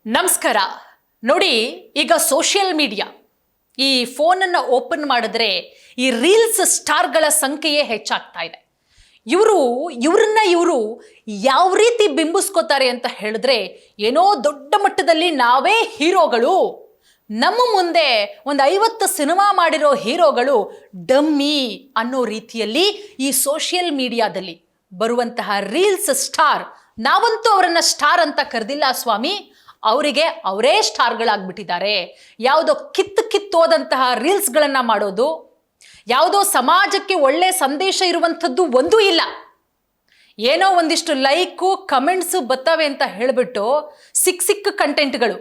ನಮಸ್ಕಾರ. ನೋಡಿ, ಈಗ ಸೋಷಿಯಲ್ ಮೀಡಿಯಾ ಈ ಫೋನನ್ನು ಓಪನ್ ಮಾಡಿದ್ರೆ ಈ ರೀಲ್ಸ್ ಸ್ಟಾರ್ಗಳ ಸಂಖ್ಯೆಯೇ ಹೆಚ್ಚಾಗ್ತಾ ಇದೆ. ಇವರು ಯಾವ ರೀತಿ ಬಿಂಬಿಸ್ಕೋತಾರೆ ಅಂತ ಹೇಳಿದ್ರೆ, ಏನೋ ದೊಡ್ಡ ಮಟ್ಟದಲ್ಲಿ ನಾವೇ ಹೀರೋಗಳು, ನಮ್ಮ ಮುಂದೆ ಒಂದು 50 ಸಿನಿಮಾ ಮಾಡಿರೋ ಹೀರೋಗಳು ಡಮ್ಮಿ ಅನ್ನೋ ರೀತಿಯಲ್ಲಿ ಈ ಸೋಷಿಯಲ್ ಮೀಡಿಯಾದಲ್ಲಿ ಬರುವಂತಹ ರೀಲ್ಸ್ ಸ್ಟಾರ್, ನಾವಂತೂ ಅವರನ್ನ ಸ್ಟಾರ್ ಅಂತ ಕರೆದಿಲ್ಲ ಸ್ವಾಮಿ, ಅವರಿಗೆ ಅವರೇ ಸ್ಟಾರ್ಗಳಾಗ್ಬಿಟ್ಟಿದ್ದಾರೆ. ಯಾವುದೋ ಕಿತ್ತೋದಂತಹ ರೀಲ್ಸ್ಗಳನ್ನ ಮಾಡೋದು, ಯಾವುದೋ ಸಮಾಜಕ್ಕೆ ಒಳ್ಳೆ ಸಂದೇಶ ಇರುವಂಥದ್ದು ಒಂದೂ ಇಲ್ಲ. ಏನೋ ಒಂದಿಷ್ಟು ಲೈಕು ಕಮೆಂಟ್ಸು ಬರ್ತವೆ ಅಂತ ಹೇಳಿಬಿಟ್ಟು ಸಿಕ್ಕ ಕಂಟೆಂಟ್ಗಳು,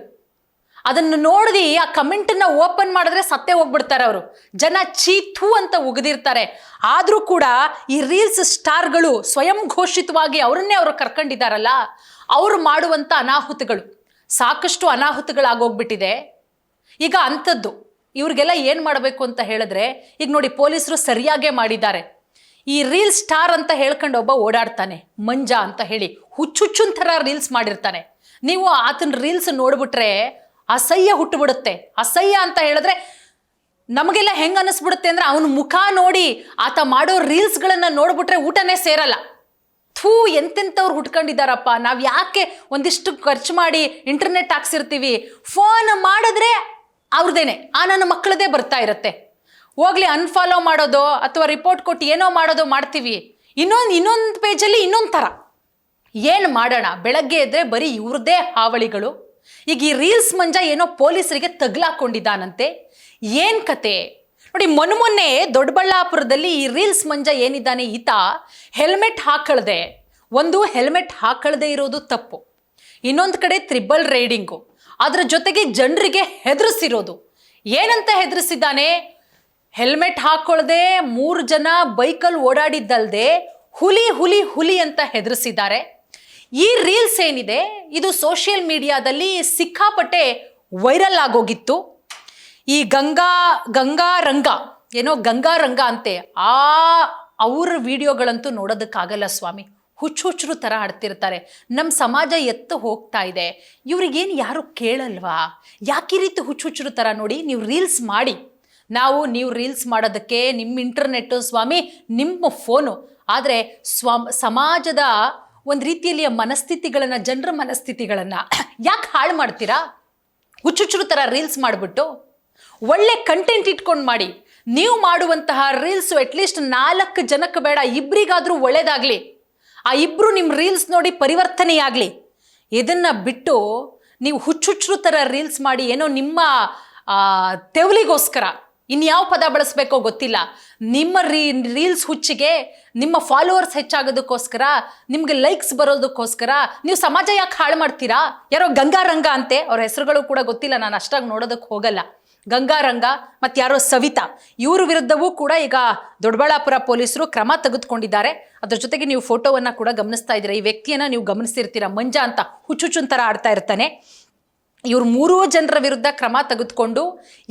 ಅದನ್ನು ನೋಡಿ ಆ ಕಮೆಂಟನ್ನು ಓಪನ್ ಮಾಡಿದ್ರೆ ಸತ್ತೇ ಹೋಗ್ಬಿಡ್ತಾರೆ ಅವರು. ಜನ ಚೀಥು ಅಂತ ಉಗಿದಿರ್ತಾರೆ. ಆದರೂ ಕೂಡ ಈ ರೀಲ್ಸ್ ಸ್ಟಾರ್ಗಳು ಸ್ವಯಂ ಘೋಷಿತವಾಗಿ ಅವರನ್ನೇ ಅವರು ಕರ್ಕೊಂಡಿದ್ದಾರಲ್ಲ, ಅವರು ಮಾಡುವಂಥ ಅನಾಹುತಗಳು, ಸಾಕಷ್ಟು ಅನಾಹುತಗಳಾಗೋಗ್ಬಿಟ್ಟಿದೆ. ಈಗ ಅಂಥದ್ದು ಇವ್ರಿಗೆಲ್ಲ ಏನು ಮಾಡಬೇಕು ಅಂತ ಹೇಳಿದ್ರೆ, ಈಗ ನೋಡಿ ಪೊಲೀಸರು ಸರಿಯಾಗೇ ಮಾಡಿದ್ದಾರೆ. ಈ ರೀಲ್ ಸ್ಟಾರ್ ಅಂತ ಹೇಳ್ಕೊಂಡು ಒಬ್ಬ ಓಡಾಡ್ತಾನೆ, ಮಂಜ ಅಂತ ಹೇಳಿ ಹುಚ್ಚುಚ್ಚುನ್ ಥರ ರೀಲ್ಸ್ ಮಾಡಿರ್ತಾನೆ. ನೀವು ಆತನ ರೀಲ್ಸ್ ನೋಡ್ಬಿಟ್ರೆ ಅಸಹ್ಯ ಹುಟ್ಟುಬಿಡುತ್ತೆ. ಅಸಹ್ಯ ಅಂತ ಹೇಳಿದ್ರೆ ನಮಗೆಲ್ಲ ಹೆಂಗೆ ಅನ್ನಿಸ್ಬಿಡುತ್ತೆ ಅಂದರೆ, ಅವನ ಮುಖ ನೋಡಿ ಆತ ಮಾಡೋ ರೀಲ್ಸ್ಗಳನ್ನು ನೋಡ್ಬಿಟ್ರೆ ಊಟನೇ ಸೇರಲ್ಲ. ಥೂ, ಎಂತೆಂಥವ್ರು ಹುಟ್ಕೊಂಡಿದ್ದಾರಪ್ಪ. ನಾವು ಯಾಕೆ ಒಂದಿಷ್ಟು ಖರ್ಚು ಮಾಡಿ ಇಂಟರ್ನೆಟ್ ಹಾಕ್ಸಿರ್ತೀವಿ, ಫೋನ್ ಮಾಡಿದ್ರೆ ಅವ್ರದ್ದೇನೆ, ನನ್ನ ಮಕ್ಕಳದೇ ಬರ್ತಾ ಇರುತ್ತೆ. ಹೋಗ್ಲಿ ಅನ್ಫಾಲೋ ಮಾಡೋದು ಅಥವಾ ರಿಪೋರ್ಟ್ ಕೊಟ್ಟು ಏನೋ ಮಾಡೋದು ಮಾಡ್ತೀವಿ. ಇನ್ನೊಂದು ಪೇಜಲ್ಲಿ ಇನ್ನೊಂದು ಥರ. ಏನು ಮಾಡೋಣ, ಬೆಳಗ್ಗೆ ಎದ್ರೆ ಬರೀ ಇವ್ರದ್ದೇ ಹಾವಳಿಗಳು. ಈಗ ಈ ರೀಲ್ಸ್ ಮಂಜ ಏನೋ ಪೊಲೀಸರಿಗೆ ತಗ್ಲಾಕೊಂಡಿದ್ದಾನಂತೆ. ಏನು ಕತೆ ನೋಡಿ, ಮೊನ್ನೆ ದೊಡ್ಡಬಳ್ಳಾಪುರದಲ್ಲಿ ಈ ರೀಲ್ಸ್ ಮಂಜ ಏನಿದ್ದಾನೆ, ಈತ ಹೆಲ್ಮೆಟ್ ಹಾಕಳದೆ ಇರೋದು ತಪ್ಪು. ಇನ್ನೊಂದು ಕಡೆ ತ್ರಿಬಲ್ ರೈಡಿಂಗು, ಅದರ ಜೊತೆಗೆ ಜನರಿಗೆ ಹೆದರಿಸಿರೋದು. ಏನಂತ ಹೆದರಿಸಿದ್ದಾನೆ, ಹೆಲ್ಮೆಟ್ ಹಾಕೊಳ್ಳದೆ 3 ಜನ ಬೈಕಲ್ಲಿ ಓಡಾಡಿದ್ದಲ್ದೆ ಹುಲಿ ಅಂತ ಹೆದರಿಸಿದ್ದಾರೆ. ಈ ರೀಲ್ಸ್ ಏನಿದೆ, ಇದು ಸೋಷಿಯಲ್ ಮೀಡಿಯಾದಲ್ಲಿ ಸಿಕ್ಕಾಪಟ್ಟೆ ವೈರಲ್ ಆಗೋಗಿತ್ತು. ಈ ಗಂಗಾರಂಗ ಅಂತೆ, ಅವ್ರ ವಿಡಿಯೋಗಳಂತೂ ನೋಡೋದಕ್ಕಾಗಲ್ಲ ಸ್ವಾಮಿ. ಹುಚ್ಚರು ಥರ ಆಡ್ತಿರ್ತಾರೆ. ನಮ್ಮ ಸಮಾಜ ಎತ್ತು ಹೋಗ್ತಾ ಇದೆ, ಇವ್ರಿಗೇನು ಯಾರು ಕೇಳಲ್ವಾ? ಯಾಕೆ ಈ ರೀತಿ ಹುಚ್ಚರು ಥರ? ನೋಡಿ, ನೀವು ರೀಲ್ಸ್ ಮಾಡಿ, ನೀವು ರೀಲ್ಸ್ ಮಾಡೋದಕ್ಕೆ ನಿಮ್ಮ ಇಂಟರ್ನೆಟ್ಟು ಸ್ವಾಮಿ, ನಿಮ್ಮ ಫೋನು. ಆದರೆ ಸಮಾಜದ ಒಂದು ರೀತಿಯಲ್ಲಿ ಜನರ ಮನಸ್ಥಿತಿಗಳನ್ನು ಯಾಕೆ ಹಾಳು ಮಾಡ್ತೀರಾ? ಹುಚ್ಚುಚ್ಚರು ಥರ ರೀಲ್ಸ್ ಮಾಡಿಬಿಟ್ಟು ಒಳ್ಳೆ ಕಂಟೆಂಟ್ ಇಟ್ಕೊಂಡು ಮಾಡಿ. ನೀವು ಮಾಡುವಂತಹ ರೀಲ್ಸು ಅಟ್ಲೀಸ್ಟ್ 4 ಜನಕ್ಕೆ ಬೇಡ, ಇಬ್ಬರಿಗಾದರೂ ಒಳ್ಳೇದಾಗಲಿ. ಆ ಇಬ್ಬರು ನಿಮ್ಮ ರೀಲ್ಸ್ ನೋಡಿ ಪರಿವರ್ತನೆಯಾಗಲಿ. ಇದನ್ನು ಬಿಟ್ಟು ನೀವು ಹುಚ್ಚುಚ್ಚರು ಥರ ರೀಲ್ಸ್ ಮಾಡಿ ಏನೋ ನಿಮ್ಮ ತೆವಲಿಗೋಸ್ಕರ, ಇನ್ಯಾವ ಪದ ಬಳಸಬೇಕೋ ಗೊತ್ತಿಲ್ಲ, ನಿಮ್ಮ ರೀಲ್ಸ್ ಹುಚ್ಚಿಗೆ, ನಿಮ್ಮ ಫಾಲೋವರ್ಸ್ ಹೆಚ್ಚಾಗೋದಕ್ಕೋಸ್ಕರ, ನಿಮಗೆ ಲೈಕ್ಸ್ ಬರೋದಕ್ಕೋಸ್ಕರ ನೀವು ಸಮಾಜ ಯಾಕೆ ಹಾಳು ಮಾಡ್ತೀರಾ? ಯಾರೋ ಗಂಗಾರಂಗ ಅಂತೆ, ಅವ್ರ ಹೆಸರುಗಳು ಕೂಡ ಗೊತ್ತಿಲ್ಲ, ನಾನು ಅಷ್ಟಾಗಿ ನೋಡೋದಕ್ಕೆ ಹೋಗಲ್ಲ. ಗಂಗಾರಂಗ ಮತ್ತು ಯಾರೋ ಸವಿತಾ, ಇವ್ರ ವಿರುದ್ಧವೂ ಕೂಡ ಈಗ ದೊಡ್ಡಬಳ್ಳಾಪುರ ಪೊಲೀಸರು ಕ್ರಮ ತೆಗೆದುಕೊಂಡಿದ್ದಾರೆ. ಅದ್ರ ಜೊತೆಗೆ ನೀವು ಫೋಟೋವನ್ನು ಕೂಡ ಗಮನಿಸ್ತಾ ಇದ್ದೀರಾ. ಈ ವ್ಯಕ್ತಿಯನ್ನು ನೀವು ಗಮನಿಸ್ತಿರ್ತೀರ, ಮಂಜ ಅಂತ ಹುಚ್ಚುಚ್ಚುನ್ ಥರ ಆಡ್ತಾ ಇರ್ತಾನೆ. ಇವ್ರು 3 ಜನರ ವಿರುದ್ಧ ಕ್ರಮ ತೆಗೆದುಕೊಂಡು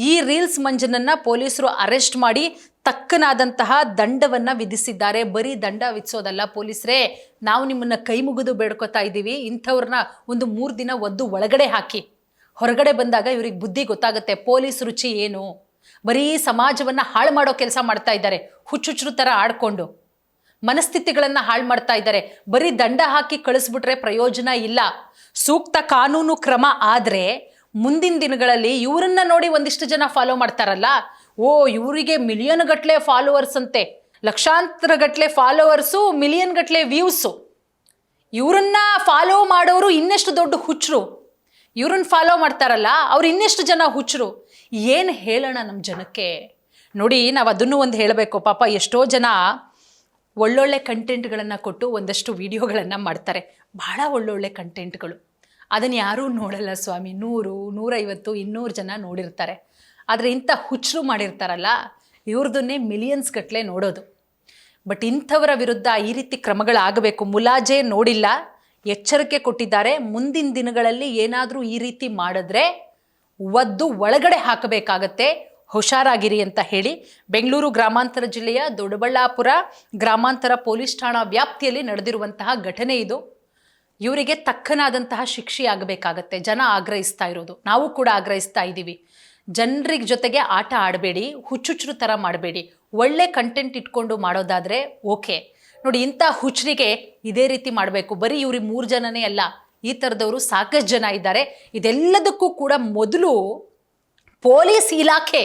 ಈ ರೀಲ್ಸ್ ಮಂಜನನ್ನು ಪೊಲೀಸರು ಅರೆಸ್ಟ್ ಮಾಡಿ ತಕ್ಕನಾದಂತಹ ದಂಡವನ್ನು ವಿಧಿಸಿದ್ದಾರೆ. ಬರೀ ದಂಡ ವಿಧಿಸೋದಲ್ಲ ಪೊಲೀಸರೇ, ನಾವು ನಿಮ್ಮನ್ನು ಕೈ ಮುಗಿದು ಬೇಡ್ಕೊತಾ ಇದ್ದೀವಿ, ಇಂಥವ್ರನ್ನ ಒಂದು 3 ದಿನ ಒದ್ದು ಒಳಗಡೆ ಹಾಕಿ. ಹೊರಗಡೆ ಬಂದಾಗ ಇವ್ರಿಗೆ ಬುದ್ಧಿ ಗೊತ್ತಾಗುತ್ತೆ, ಪೊಲೀಸ್ ರುಚಿ ಏನು. ಬರೀ ಸಮಾಜವನ್ನು ಹಾಳು ಮಾಡೋ ಕೆಲಸ ಮಾಡ್ತಾ ಇದ್ದಾರೆ, ಹುಚ್ಚುಚ್ಚರು ಥರ ಆಡ್ಕೊಂಡು ಮನಸ್ಥಿತಿಗಳನ್ನು ಹಾಳು ಮಾಡ್ತಾ ಇದ್ದಾರೆ. ಬರೀ ದಂಡ ಹಾಕಿ ಕಳಿಸ್ಬಿಟ್ರೆ ಪ್ರಯೋಜನ ಇಲ್ಲ. ಸೂಕ್ತ ಕಾನೂನು ಕ್ರಮ ಆದರೆ ಮುಂದಿನ ದಿನಗಳಲ್ಲಿ ಇವರನ್ನ ನೋಡಿ ಒಂದಿಷ್ಟು ಜನ ಫಾಲೋ ಮಾಡ್ತಾರಲ್ಲ, ಇವರಿಗೆ ಮಿಲಿಯನ್ ಗಟ್ಟಲೆ ಫಾಲೋವರ್ಸ್ ಅಂತೆ, ಲಕ್ಷಾಂತರ ಗಟ್ಟಲೆ ಫಾಲೋವರ್ಸು, ಮಿಲಿಯನ್ ಗಟ್ಟಲೆ ವ್ಯೂಸು. ಇವರನ್ನ ಫಾಲೋ ಮಾಡೋರು ಇನ್ನೆಷ್ಟು ದೊಡ್ಡ ಹುಚ್ಚರು. ಇವ್ರನ್ನ ಫಾಲೋ ಮಾಡ್ತಾರಲ್ಲ ಅವ್ರು ಇನ್ನೆಷ್ಟು ಜನ ಹುಚ್ಚರು. ಏನು ಹೇಳೋಣ ನಮ್ಮ ಜನಕ್ಕೆ? ನೋಡಿ, ನಾವು ಅದನ್ನು ಒಂದು ಹೇಳಬೇಕು. ಪಾಪ ಎಷ್ಟೋ ಜನ ಒಳ್ಳೊಳ್ಳೆ ಕಂಟೆಂಟ್ಗಳನ್ನು ಕೊಟ್ಟು ಒಂದಷ್ಟು ವಿಡಿಯೋಗಳನ್ನು ಮಾಡ್ತಾರೆ, ಬಹಳ ಒಳ್ಳೊಳ್ಳೆ ಕಂಟೆಂಟ್ಗಳು. ಅದನ್ನು ಯಾರೂ ನೋಡಲ್ಲ ಸ್ವಾಮಿ. 100, 150, 200 ಜನ ನೋಡಿರ್ತಾರೆ. ಆದರೆ ಇಂಥ ಹುಚ್ಚರು ಮಾಡಿರ್ತಾರಲ್ಲ, ಇವ್ರದನ್ನೇ ಮಿಲಿಯನ್ಸ್ ಗಟ್ಟಲೆ ನೋಡೋದು. ಬಟ್ ಇಂಥವರ ವಿರುದ್ಧ ಈ ರೀತಿ ಕ್ರಮಗಳಾಗಬೇಕು. ಮುಲಾಜೆ ನೋಡಿಲ್ಲ, ಎಚ್ಚರಿಕೆ ಕೊಟ್ಟಿದ್ದಾರೆ. ಮುಂದಿನ ದಿನಗಳಲ್ಲಿ ಏನಾದರೂ ಈ ರೀತಿ ಮಾಡಿದ್ರೆ ಒದ್ದು ಒಳಗಡೆ ಹಾಕಬೇಕಾಗತ್ತೆ, ಹುಷಾರಾಗಿರಿ ಅಂತ ಹೇಳಿ ಬೆಂಗಳೂರು ಗ್ರಾಮಾಂತರ ಜಿಲ್ಲೆಯ ದೊಡ್ಡಬಳ್ಳಾಪುರ ಗ್ರಾಮಾಂತರ ಪೊಲೀಸ್ ಠಾಣಾ ವ್ಯಾಪ್ತಿಯಲ್ಲಿ ನಡೆದಿರುವಂತಹ ಘಟನೆ ಇದು. ಇವರಿಗೆ ತಕ್ಕನಾದಂತಹ ಶಿಕ್ಷೆ ಆಗಬೇಕಾಗತ್ತೆ. ಜನ ಆಗ್ರಹಿಸ್ತಾ ಇರೋದು, ನಾವು ಕೂಡ ಆಗ್ರಹಿಸ್ತಾ ಇದ್ದೀವಿ. ಜನರಿಗೆ ಜೊತೆಗೆ ಆಟ ಆಡಬೇಡಿ, ಹುಚ್ಚುಚ್ರು ಥರ ಮಾಡಬೇಡಿ. ಒಳ್ಳೆ ಕಂಟೆಂಟ್ ಇಟ್ಕೊಂಡು ಮಾಡೋದಾದರೆ ಓಕೆ. ನೋಡಿ, ಇಂಥ ಹುಚ್ಚರಿಗೆ ಇದೇ ರೀತಿ ಮಾಡಬೇಕು. ಬರೀ ಇವ್ರಿಗೆ 3 ಜನನೇ ಅಲ್ಲ, ಈ ಥರದವರು ಸಾಕಷ್ಟು ಜನ ಇದ್ದಾರೆ. ಇದೆಲ್ಲದಕ್ಕೂ ಕೂಡ ಮೊದಲು ಪೊಲೀಸ್ ಇಲಾಖೆ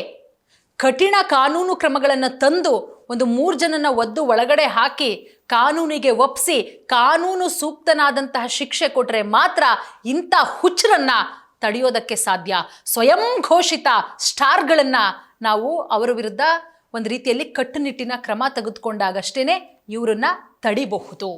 ಕಠಿಣ ಕಾನೂನು ಕ್ರಮಗಳನ್ನು ತಂದು ಒಂದು 3 ಜನನ ಒದ್ದು ಒಳಗಡೆ ಹಾಕಿ ಕಾನೂನಿಗೆ ಒಪ್ಪಿಸಿ ಕಾನೂನು ಸೂಕ್ತನಾದಂತಹ ಶಿಕ್ಷೆ ಕೊಟ್ಟರೆ ಮಾತ್ರ ಇಂಥ ಹುಚ್ಚರನ್ನ ತಡೆಯೋದಕ್ಕೆ ಸಾಧ್ಯ. ಸ್ವಯಂ ಘೋಷಿತ ಸ್ಟಾರ್ಗಳನ್ನು ನಾವು ಅವರ ವಿರುದ್ಧ ಒಂದು ರೀತಿಯಲ್ಲಿ ಕಟ್ಟುನಿಟ್ಟಿನ ಕ್ರಮ ತೆಗೆದುಕೊಂಡಾಗಷ್ಟೇ ಇವರನ್ನ ತಡಿಬಹುದು.